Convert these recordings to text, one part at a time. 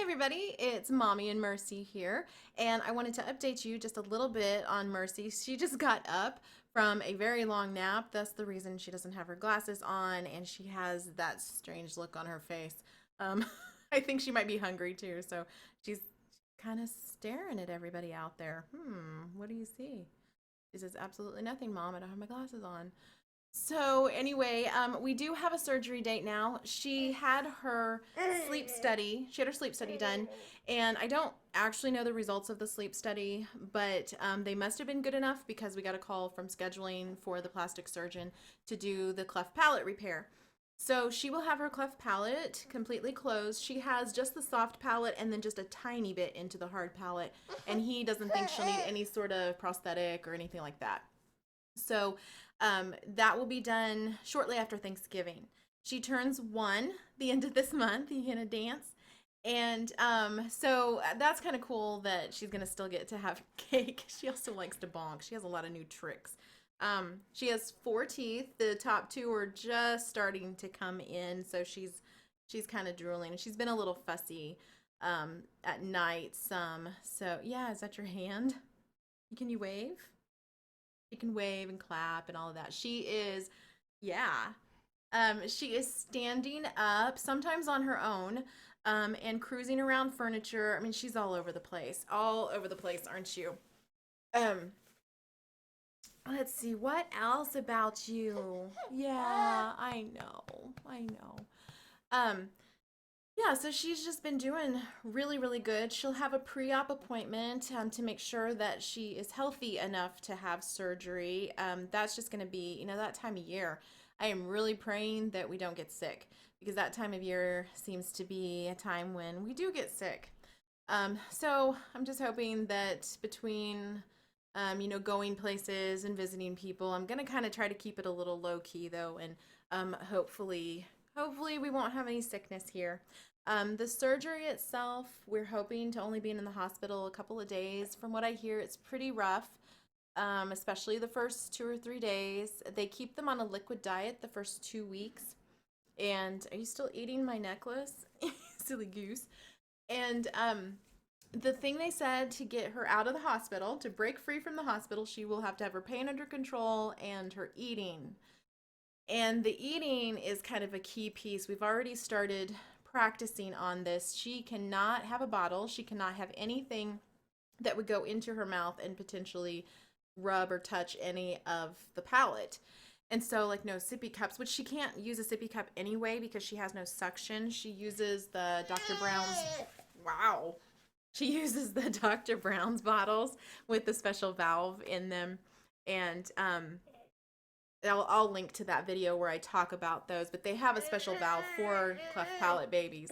everybody, it's Mommy and Mercy here, and I wanted to update you just a little bit on Mercy. She just got up from a very long nap. That's the reason she doesn't have her glasses on, and she has that strange look on her face. Um, I think she might be hungry too, so she's kind of staring at everybody out there. What do you see? She says, absolutely nothing, Mom. I don't have my glasses on. So anyway, we do have a surgery date now. She had her sleep study. She had her sleep study done, and I don't actually know the results of the sleep study, but they must have been good enough because we got a call from scheduling for the plastic surgeon to do the cleft palate repair. So she will have her cleft palate completely closed. She has just the soft palate and then just a tiny bit into the hard palate, and he doesn't think she'll need any sort of prosthetic or anything like that. So that will be done shortly after Thanksgiving. She turns 1 the end of this month. You gonna dance? And so that's kind of cool that she's gonna still get to have cake. She also likes to bonk. She has a lot of new tricks. She has 4 teeth. The top 2 are just starting to come in, so she's kind of drooling. She's been a little fussy at night some. So yeah, is that your hand? Can you wave? She can wave and clap and all of that. Yeah. She is standing up, sometimes on her own, and cruising around furniture. I mean, she's all over the place. All over the place, aren't you? Um, let's see, what else about you? Yeah, I know. I know. Um, yeah, so she's just been doing really, really good. She'll have a pre-op appointment to make sure that she is healthy enough to have surgery. That's just going to be, that time of year. I am really praying that we don't get sick because that time of year seems to be a time when we do get sick. So I'm just hoping that between, going places and visiting people, I'm going to kind of try to keep it a little low key though, and hopefully we won't have any sickness here. The surgery itself, we're hoping to only be in the hospital a couple of days. From what I hear, it's pretty rough, especially the first 2 or 3 days. They keep them on a liquid diet the first 2 weeks. And are you still eating my necklace? Silly goose. And the thing they said, to get her out of the hospital, to break free from the hospital, she will have to have her pain under control and her eating. And the eating is kind of a key piece. We've already started practicing on this. She cannot have a bottle. She cannot have anything that would go into her mouth and potentially rub or touch any of the palate. And so, like, no sippy cups, which she can't use a sippy cup anyway because she has no suction. She uses the Dr. Brown's, wow. She uses the Dr. Brown's bottles with the special valve in them. And I'll link to that video where I talk about those, but they have a special valve for cleft palate babies.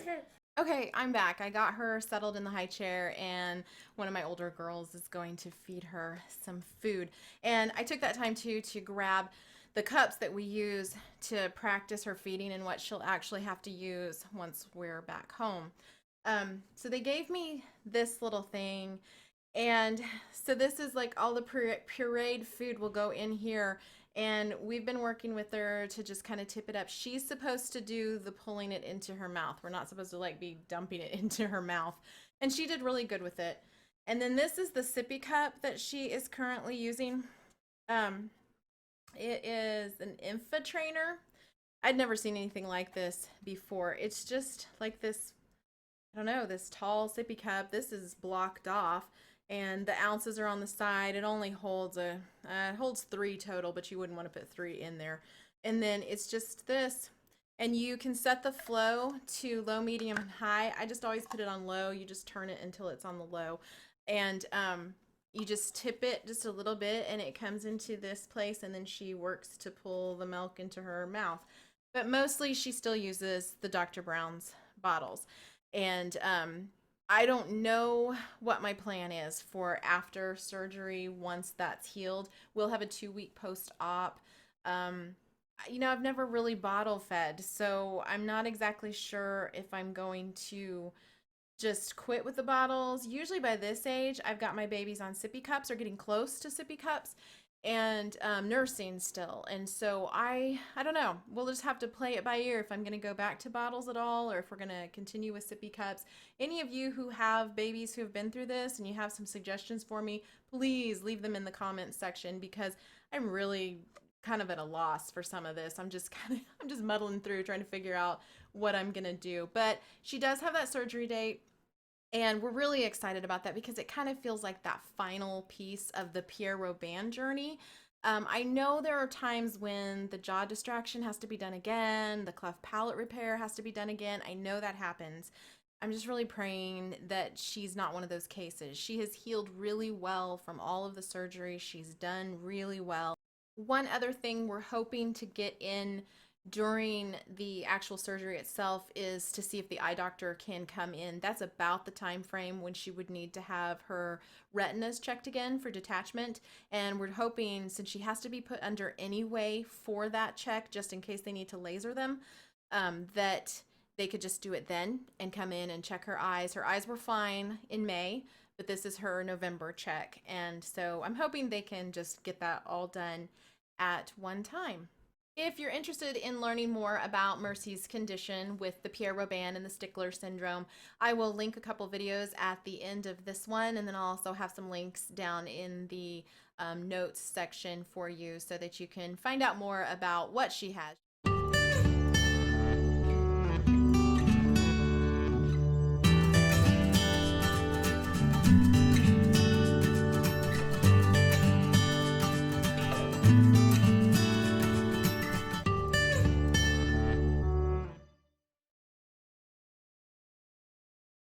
Okay, I'm back. I got her settled in the high chair, and one of my older girls is going to feed her some food. And I took that time too to grab the cups that we use to practice her feeding and what she'll actually have to use once we're back home. So they gave me this little thing, and so this is like all the pureed food will go in here, and we've been working with her to just kind of tip it up. She's supposed to do the pulling it into her mouth. We're not supposed to like be dumping it into her mouth, and she did really good with it. And then this is the sippy cup that she is currently using. It is an Infa-Trainer. I'd never seen anything like this before. It's just like this, I don't know, this tall sippy cup. This is blocked off, and the ounces are on the side. It only holds it holds 3 total, but you wouldn't want to put 3 in there. And then it's just this, and you can set the flow to low, medium, and high. I just always put it on low. You just turn it until it's on the low, and you just tip it just a little bit, and it comes into this place, and then she works to pull the milk into her mouth. But mostly she still uses the Dr. Brown's bottles. And I don't know what my plan is for after surgery once that's healed. We'll have a 2-week post-op. I've never really bottle fed, so I'm not exactly sure if I'm going to just quit with the bottles. Usually by this age, I've got my babies on sippy cups or getting close to sippy cups, and nursing still. And so I don't know. We'll just have to play it by ear if I'm going to go back to bottles at all, or if we're going to continue with sippy cups. Any of you who have babies who have been through this and you have some suggestions for me, please leave them in the comments section, because I'm really kind of at a loss for some of this. I'm just muddling through trying to figure out what I'm going to do. But she does have that surgery date, and we're really excited about that because it kind of feels like that final piece of the Pierre Robin journey. I know there are times when the jaw distraction has to be done again, the cleft palate repair has to be done again. I know that happens. I'm just really praying that she's not one of those cases. She has healed really well from all of the surgery. She's done really well. One other thing we're hoping to get in during the actual surgery itself is to see if the eye doctor can come in. That's about the time frame when she would need to have her retinas checked again for detachment. And we're hoping, since she has to be put under anyway for that check, just in case they need to laser them, that they could just do it then and come in and check her eyes. Her eyes were fine in May, but this is her November check. And so I'm hoping they can just get that all done at one time. If you're interested in learning more about Mercy's condition with the Pierre Robin and the Stickler syndrome, I will link a couple videos at the end of this one, and then I'll also have some links down in the notes section for you so that you can find out more about what she has.